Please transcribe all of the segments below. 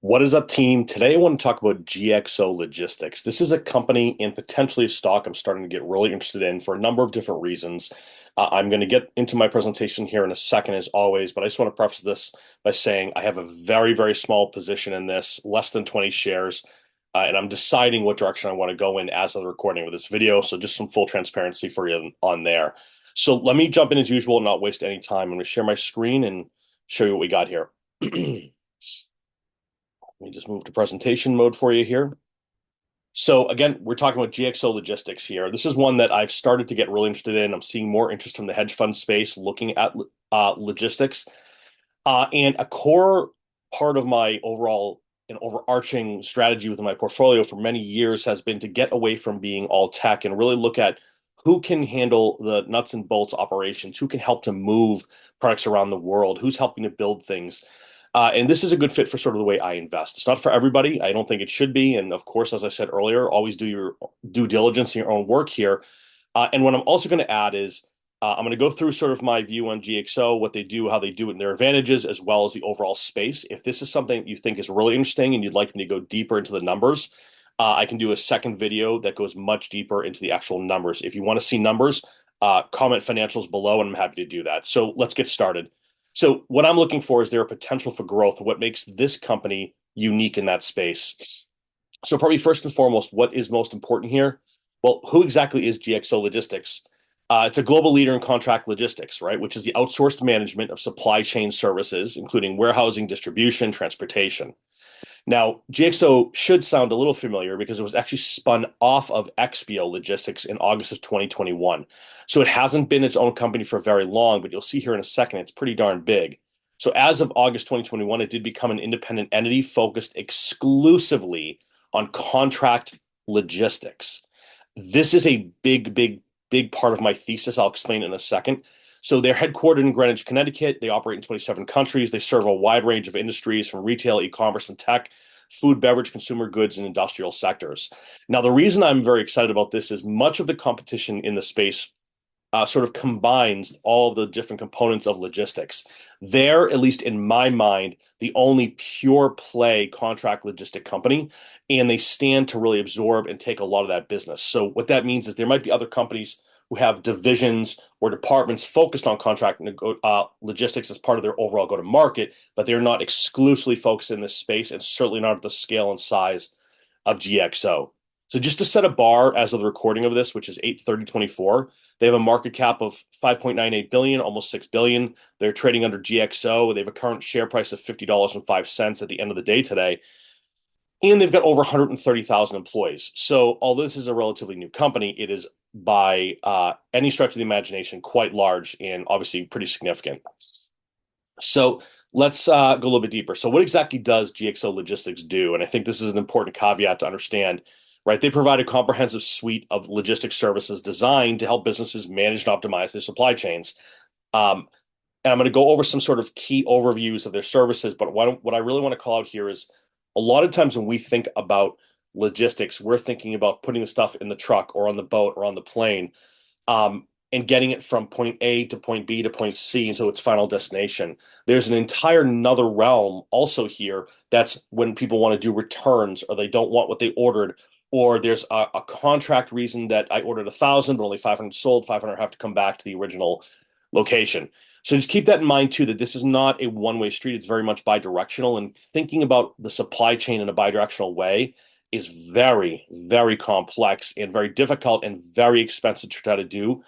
What is up, team? Today I want to talk about GXO Logistics. This is a company and potentially a stock I'm starting to get really interested in for a number of different reasons. I'm going to get into my presentation here in a second, as always, but I just want to preface this by saying I have a very, very small position in this, less than 20 shares, and I'm deciding what direction I want to go in as of the recording of this video. So just some full transparency for you on there. So let me jump in as usual and not waste any time. I'm going to share my screen and show you what we got here. Let me just move to presentation mode for you here. So again, we're talking about GXO Logistics here. This is one that I've started to get really interested in. I'm seeing more interest from the hedge fund space looking at logistics. And a core part of my overall and overarching strategy within my portfolio for many years has been to get away from being all tech and really look at who can handle the nuts and bolts operations, who can help to move products around the world, who's helping to build things. And this is a good fit for sort of the way I invest. It's not for everybody. I don't think it should be. And of course, as I said earlier, always do your due diligence and your own work here. And what I'm also going to add is I'm going to go through sort of my view on GXO, what they do, how they do it, and their advantages, as well as the overall space. If this is something that you think is really interesting and you'd like me to go deeper into the numbers, I can do a second video that goes much deeper into the actual numbers. If you want to see numbers, comment financials below, and I'm happy to do that. So let's get started. So what I'm looking for is their potential for growth, what makes this company unique in that space. So probably first and foremost, what is most important here? Well, who exactly is GXO Logistics? It's a global leader in contract logistics, right? Which is the outsourced management of supply chain services, including warehousing, distribution, transportation. Now, GXO should sound a little familiar because it was actually spun off of XPO Logistics in August of 2021. So it hasn't been its own company for very long, but you'll see here in a second, it's pretty darn big. So as of August 2021, it did become an independent entity focused exclusively on contract logistics. This is a big, big, big part of my thesis. I'll explain it in a second. So they're headquartered in Greenwich, Connecticut. They operate in 27 countries. They serve a wide range of industries from retail, e-commerce, and tech, food, beverage, consumer goods, and industrial sectors. Now, the reason I'm very excited about this is much of the competition in the space sort of combines all of the different components of logistics. They're, at least in my mind, the only pure play contract logistic company, and they stand to really absorb and take a lot of that business. So what that means is there might be other companies who have divisions or departments focused on contract logistics as part of their overall go-to-market, but they're not exclusively focused in this space and certainly not at the scale and size of GXO. So just to set a bar as of the recording of this, which is 8/30/24, they have a market cap of 5.98 billion, almost 6 billion. They're trading under GXO. They have a current share price of $50.05 at the end of the day today. And they've got over 130,000 employees. So although this is a relatively new company, it is by any stretch of the imagination quite large and obviously pretty significant. So let's go a little bit deeper. So what exactly does GXO Logistics do? And I think this is an important caveat to understand, right? They provide a comprehensive suite of logistics services designed to help businesses manage and optimize their supply chains. And I'm going to go over some sort of key overviews of their services. But what I really want to call out here is a lot of times when we think about logistics, we're thinking about putting the stuff in the truck or on the boat or on the plane. And getting it from point A to point B to point C into its final destination. There's an entire another realm also here that's when people want to do returns or they don't want what they ordered, or there's a contract reason that I ordered 1,000 but only 500 sold, 500 have to come back to the original location. So just keep that in mind too, that this is not a one-way street. It's very much bi-directional, and thinking about the supply chain in a bi-directional way is very, very complex and very difficult and very expensive to try to do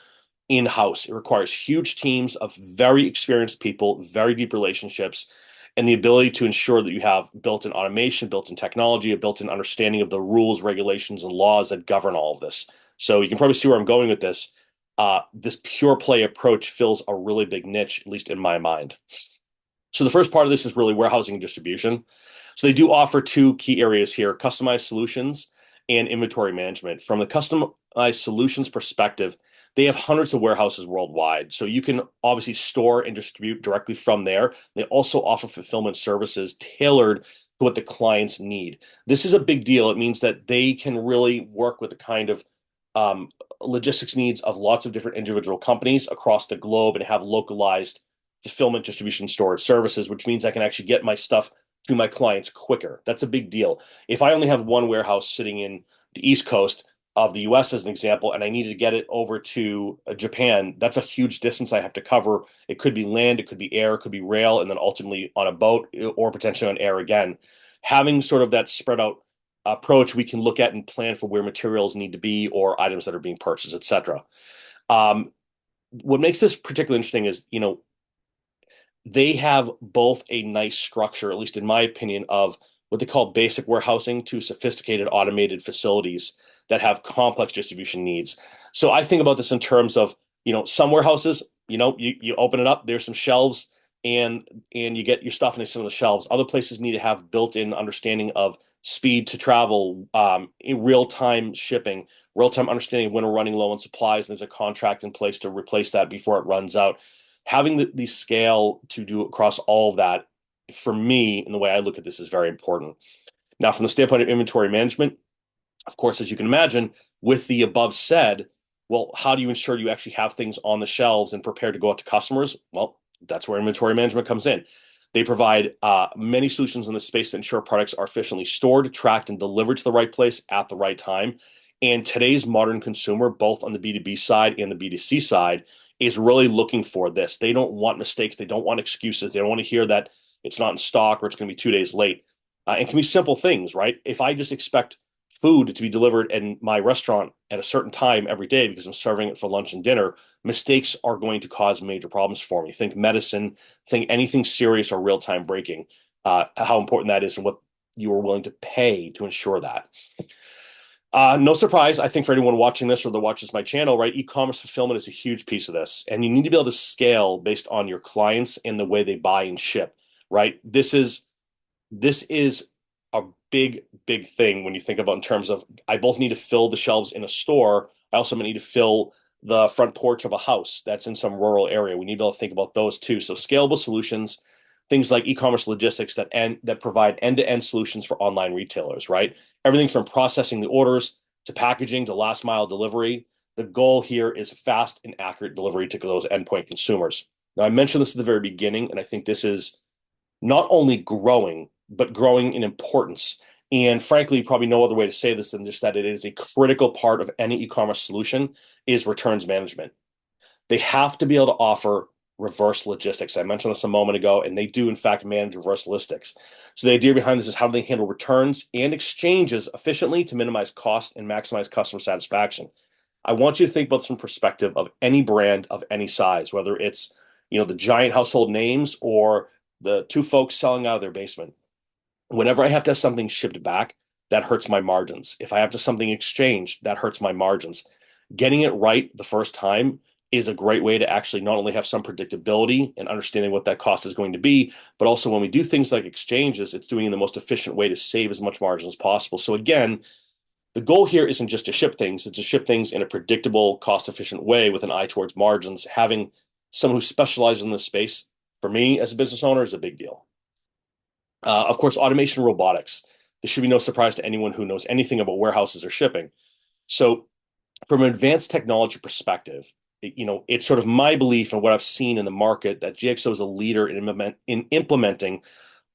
in-house. It requires huge teams of very experienced people, very deep relationships, and the ability to ensure that you have built-in automation, built-in technology, a built-in understanding of the rules, regulations, and laws that govern all of this. So you can probably see where I'm going with this. This pure play approach fills a really big niche, at least in my mind. So the first part of this is really warehousing and distribution. So they do offer two key areas here: customized solutions and inventory management. From the customized solutions perspective, they have hundreds of warehouses worldwide. So you can obviously store and distribute directly from there. They also offer fulfillment services tailored to what the clients need. This is a big deal. It means that they can really work with the kind of logistics needs of lots of different individual companies across the globe and have localized fulfillment, distribution, storage services, which means I can actually get my stuff to my clients quicker. That's a big deal. If I only have one warehouse sitting in the East Coast of the US as an example, and I needed to get it over to Japan, that's a huge distance I have to cover. It could be land, it could be air, it could be rail, and then ultimately on a boat or potentially on air again. Having sort of that spread out approach, we can look at and plan for where materials need to be or items that are being purchased, et cetera. What makes this particularly interesting is, they have both a nice structure, at least in my opinion, of what they call basic warehousing to sophisticated automated facilities that have complex distribution needs. So I think about this in terms of, some warehouses, you open it up, there's some shelves, and you get your stuff and they sit on the shelves. Other places need to have built-in understanding of speed to travel, in real-time shipping, real-time understanding of when we're running low on supplies, and there's a contract in place to replace that before it runs out. Having the scale to do across all of that, for me, and the way I look at this, is very important. Now, from the standpoint of inventory management, of course, as you can imagine, with the above said, well, how do you ensure you actually have things on the shelves and prepared to go out to customers? Well, that's where inventory management comes in. They provide many solutions in this space to ensure products are efficiently stored, tracked, and delivered to the right place at the right time. And today's modern consumer, both on the B2B side and the B2C side, is really looking for this. They don't want mistakes. They don't want excuses. They don't want to hear that it's not in stock or it's going to be 2 days late. It can be simple things, right? If I just expect food to be delivered in my restaurant at a certain time every day because I'm serving it for lunch and dinner, mistakes are going to cause major problems for me. Think medicine, think anything serious or real-time breaking, how important that is and what you are willing to pay to ensure that. No surprise, I think, for anyone watching this or that watches my channel, right? E-commerce fulfillment is a huge piece of this, and you need to be able to scale based on your clients and the way they buy and ship, right? This is a big, big thing when you think about in terms of I both need to fill the shelves in a store. I also need to fill the front porch of a house that's in some rural area. We need to be able to think about those too. So scalable solutions, things like e-commerce logistics that provide end-to-end solutions for online retailers, right? Everything from processing the orders to packaging to last mile delivery. The goal here is fast and accurate delivery to those endpoint consumers. Now, I mentioned this at the very beginning, and I think this is not only growing, but growing in importance. And frankly, probably no other way to say this than just that it is a critical part of any e-commerce solution is returns management. They have to be able to offer reverse logistics. I mentioned this a moment ago, and they do, in fact, manage reverse logistics. So the idea behind this is how do they handle returns and exchanges efficiently to minimize cost and maximize customer satisfaction. I want you to think about this from perspective of any brand of any size, whether it's the giant household names or the two folks selling out of their basement. Whenever I have to have something shipped back, that hurts my margins. If I have to something exchanged, that hurts my margins. Getting it right the first time is a great way to actually not only have some predictability and understanding what that cost is going to be, but also when we do things like exchanges, it's doing it in the most efficient way to save as much margin as possible. So again, the goal here isn't just to ship things, it's to ship things in a predictable, cost-efficient way with an eye towards margins. Having someone who specializes in this space, for me as a business owner, is a big deal. Of course, automation and robotics. This should be no surprise to anyone who knows anything about warehouses or shipping. So from an advanced technology perspective, it's sort of my belief and what I've seen in the market that GXO is a leader in implementing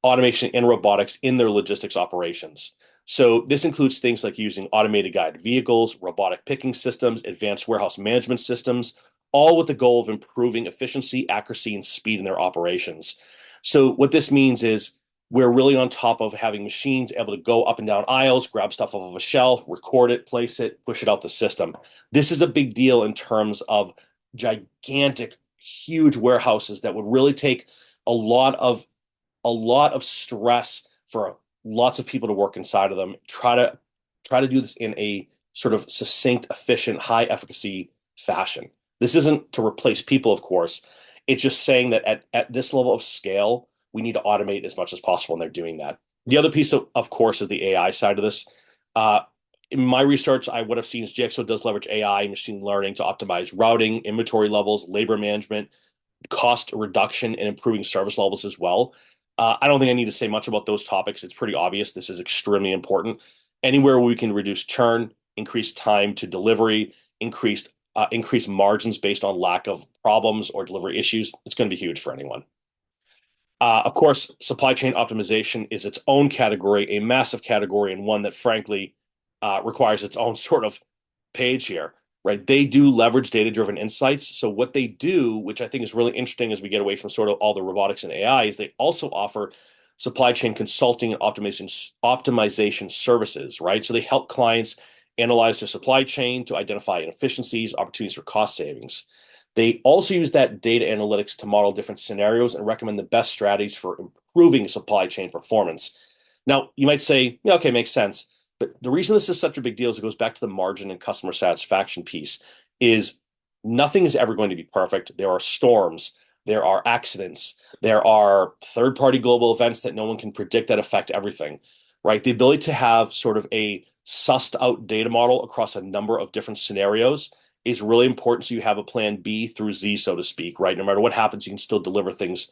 automation and robotics in their logistics operations. So this includes things like using automated guided vehicles, robotic picking systems, advanced warehouse management systems, all with the goal of improving efficiency, accuracy, and speed in their operations. So what this means is we're really on top of having machines able to go up and down aisles, grab stuff off of a shelf, record it, place it, push it out the system. This is a big deal in terms of gigantic, huge warehouses that would really take a lot of stress for lots of people to work inside of them. Try to do this in a sort of succinct, efficient, high efficacy fashion. This isn't to replace people, of course. It's just saying that at this level of scale, we need to automate as much as possible, and they're doing that. The other piece, of course, is the AI side of this. In my research, what I've seen is GXO does leverage AI and machine learning to optimize routing, inventory levels, labor management, cost reduction, and improving service levels as well. I don't think I need to say much about those topics. It's pretty obvious. This is extremely important. Anywhere we can reduce churn, increase time to delivery, increase margins based on lack of problems or delivery issues, it's going to be huge for anyone. Of course, supply chain optimization is its own category, a massive category, and one that frankly requires its own sort of page here, right? They do leverage data-driven insights. So what they do, which I think is really interesting as we get away from sort of all the robotics and AI, is they also offer supply chain consulting and optimization services, right? So they help clients analyze their supply chain to identify inefficiencies, opportunities for cost savings. They also use that data analytics to model different scenarios and recommend the best strategies for improving supply chain performance. Now, you might say, yeah, okay, makes sense. But the reason this is such a big deal is it goes back to the margin and customer satisfaction piece is nothing is ever going to be perfect. There are storms, there are accidents, there are third-party global events that no one can predict that affect everything, right? The ability to have sort of a sussed out data model across a number of different scenarios is really important so you have a plan B through Z, so to speak, right? No matter what happens, you can still deliver things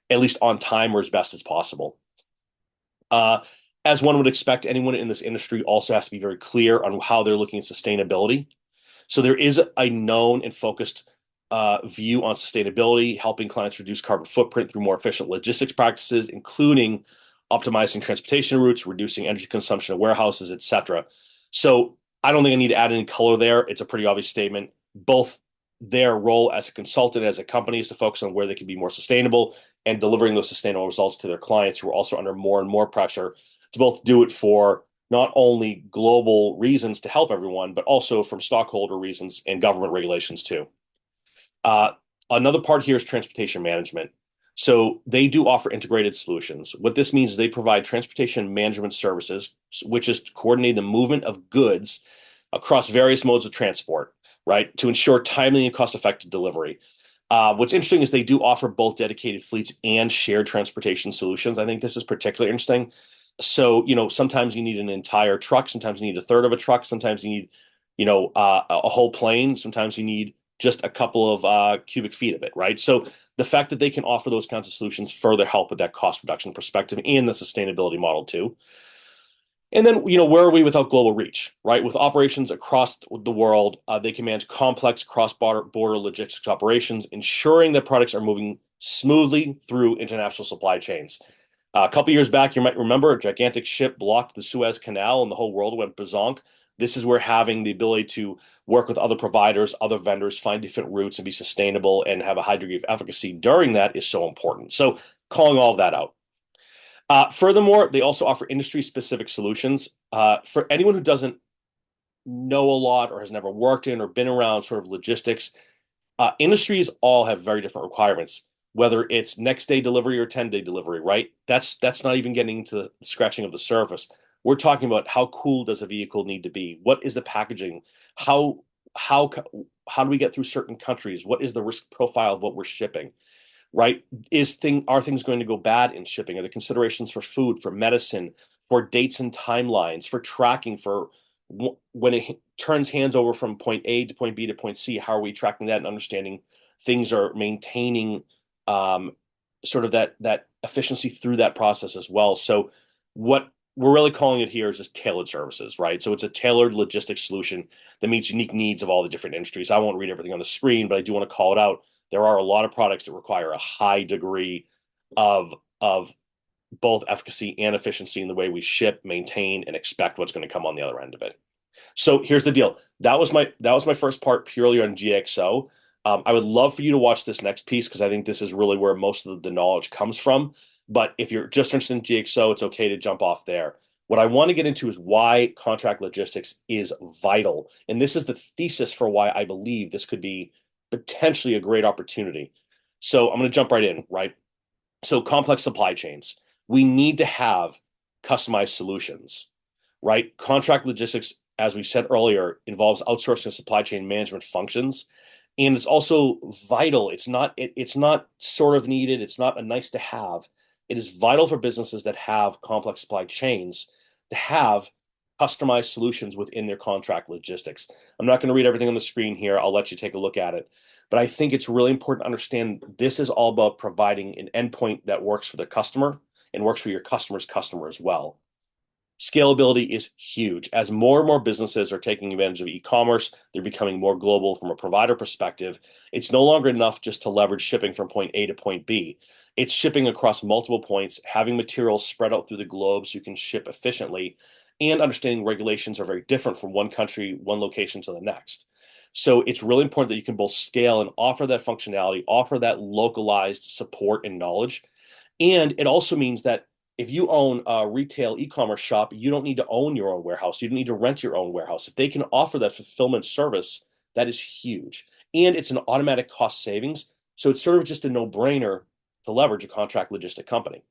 at least on time or as best as possible. Uh, as one would expect, anyone in this industry also has to be very clear on how they're looking at sustainability. So there is a known and focused view on sustainability, helping clients reduce carbon footprint through more efficient logistics practices, including optimizing transportation routes, reducing energy consumption of warehouses, etc. So I don't think I need to add any color there. It's a pretty obvious statement. Both their role as a consultant, as a company, is to focus on where they can be more sustainable and delivering those sustainable results to their clients who are also under more and more pressure to both do it for not only global reasons to help everyone, but also from stockholder reasons and government regulations too. Uh, Another part here is transportation management. So they do offer integrated solutions. What this means is they provide transportation management services, which is to coordinate the movement of goods across various modes of transport, right, to ensure timely and cost-effective delivery. What's interesting is they do offer both dedicated fleets and shared transportation solutions. I think this is particularly interesting. So, sometimes you need an entire truck, sometimes you need a third of a truck, sometimes you need, a whole plane, sometimes you need just a couple of cubic feet of it, right? So the fact that they can offer those kinds of solutions further help with that cost reduction perspective and the sustainability model too. And then, where are we without global reach, right? With operations across the world, they can manage complex cross-border logistics operations, ensuring that products are moving smoothly through international supply chains. A couple years back, you might remember a gigantic ship blocked the Suez Canal and the whole world went bazonk. This is where having the ability to work with other providers, other vendors, find different routes and be sustainable and have a high degree of efficacy during that is so important. So calling all of that out. Furthermore, they also offer industry-specific solutions. For anyone who doesn't know a lot or has never worked in or been around sort of logistics, industries all have very different requirements, whether it's next day delivery or 10-day delivery, right? That's not even getting into the scratching of the surface. We're talking about how cool does a vehicle need to be? What is the packaging? How how how do we get through certain countries? What is the risk profile of what we're shipping? Right? Are things going to go bad in shipping? Are there considerations for food, for medicine, for dates and timelines, for tracking, for when it turns hands over from point A to point B to point C? How are we tracking that and understanding things are maintaining um, sort of that efficiency through that process as well? So what we're really calling it here is just tailored services, right? So it's a tailored logistics solution that meets unique needs of all the different industries. I won't read everything on the screen, but I do want to call it out. There are a lot of products that require a high degree of both efficacy and efficiency in the way we ship, maintain, and expect what's going to come on the other end of it. So here's the deal. That was my first part purely on GXO. I would love for you to watch this next piece because I think this is really where most of the knowledge comes from. But if you're just interested in GXO, it's okay to jump off there. What I want to get into is why contract logistics is vital. And this is the thesis for why I believe this could be potentially a great opportunity. So I'm going to jump right in, right? So complex supply chains. We need to have customized solutions, right? Contract logistics, as we said earlier, involves outsourcing supply chain management functions. And it's also vital. It's not sort of needed. It's not a nice to have. It is vital for businesses that have complex supply chains to have customized solutions within their contract logistics. I'm not going to read everything on the screen here. I'll let you take a look at it. But I think it's really important to understand this is all about providing an endpoint that works for the customer and works for your customer's customer as well. Scalability is huge. As more and more businesses are taking advantage of e-commerce, they're becoming more global from a provider perspective. It's no longer enough just to leverage shipping from point A to point B. It's shipping across multiple points, having materials spread out through the globe so you can ship efficiently, and understanding regulations are very different from one country, one location to the next. So it's really important that you can both scale and offer that functionality, offer that localized support and knowledge. And it also means that if you own a retail e-commerce shop, you don't need to own your own warehouse. You don't need to rent your own warehouse. If they can offer that fulfillment service, that is huge. And it's an automatic cost savings. So it's sort of just a no-brainer to leverage a contract logistic company.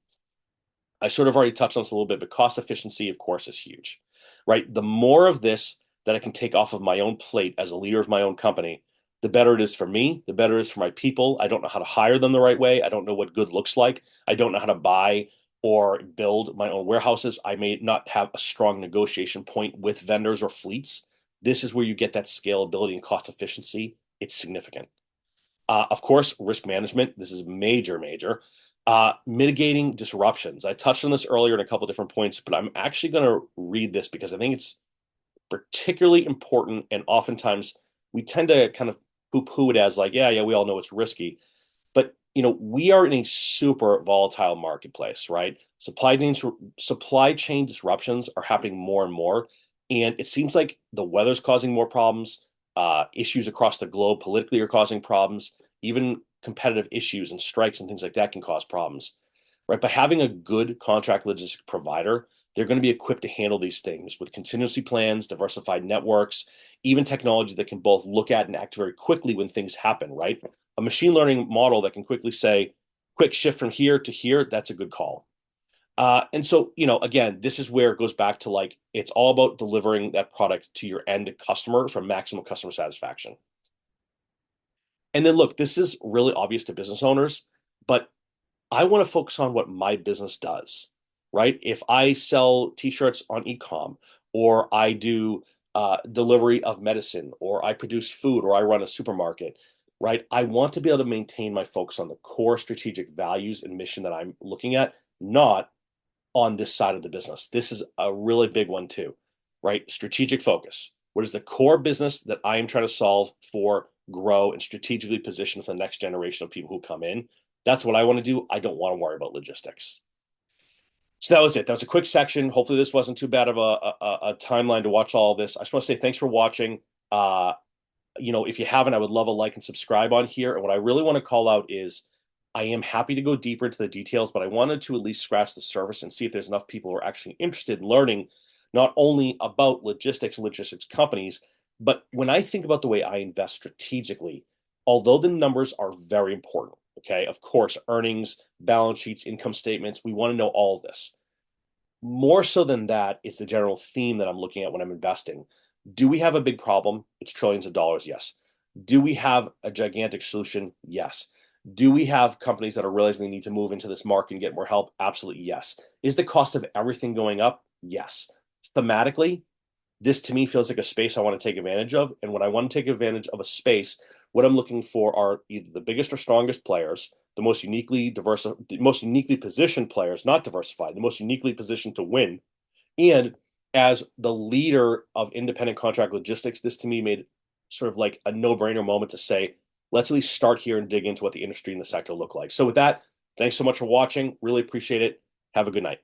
I sort of already touched on this a little bit, but cost efficiency, of course, is huge, right? The more of this that I can take off of my own plate as a leader of my own company, the better it is for me, the better it is for my people. I don't know how to hire them the right way. I don't know what good looks like. I don't know how to buy or build my own warehouses. I may not have a strong negotiation point with vendors or fleets. This is where you get that scalability and cost efficiency. It's significant. Of course, risk management. This is major, major. Mitigating disruptions. I touched on this earlier in a couple of different points, but I'm actually going to read this because I think it's particularly important. And oftentimes we tend to kind of poo-poo it as like, yeah, we all know it's risky. But we are in a super volatile marketplace, right? Supply chain disruptions are happening more and more, and it seems like the weather's causing more problems. Issues across the globe politically are causing problems. Even competitive issues and strikes and things like that can cause problems, right? But having a good contract logistics provider, they're going to be equipped to handle these things with contingency plans, diversified networks, even technology that can both look at and act very quickly when things happen, right? A machine learning model that can quickly say, quick shift from here to here, that's a good call. And so, again, this is where it goes back to like, it's all about delivering that product to your end customer for maximum customer satisfaction. And then look, this is really obvious to business owners, but I want to focus on what my business does, right? If I sell t-shirts on ecom, or I do delivery of medicine, or I produce food, or I run a supermarket, right? I want to be able to maintain my focus on the core strategic values and mission that I'm looking at, not on this side of the business. This is a really big one too, right? Strategic focus. What is the core business that I am trying to solve for, grow, and strategically position for the next generation of people who come in? That's what I want to do. I don't want to worry about logistics. So that was it. That was a quick section. Hopefully this wasn't too bad of a timeline to watch all of this. I just want to say thanks for watching. If you haven't, I would love a like and subscribe on here. And what I really want to call out is I am happy to go deeper into the details, but I wanted to at least scratch the surface and see if there's enough people who are actually interested in learning not only about logistics and logistics companies, but when I think about the way I invest strategically, although the numbers are very important, okay, of course, earnings, balance sheets, income statements, we want to know all of this. More so than that is the general theme that I'm looking at when I'm investing. Do we have a big problem? It's trillions of dollars, yes. Do we have a gigantic solution? Yes. Do we have companies that are realizing they need to move into this market and get more help? Absolutely, yes. Is the cost of everything going up? Yes. Thematically, this to me feels like a space I want to take advantage of. And when I want to take advantage of a space, what I'm looking for are either the biggest or strongest players, the most uniquely diverse, the most uniquely positioned players, not diversified, the most uniquely positioned to win. And as the leader of independent contract logistics, this to me made sort of like a no-brainer moment to say, let's at least start here and dig into what the industry and the sector look like. So with that, thanks so much for watching. Really appreciate it. Have a good night.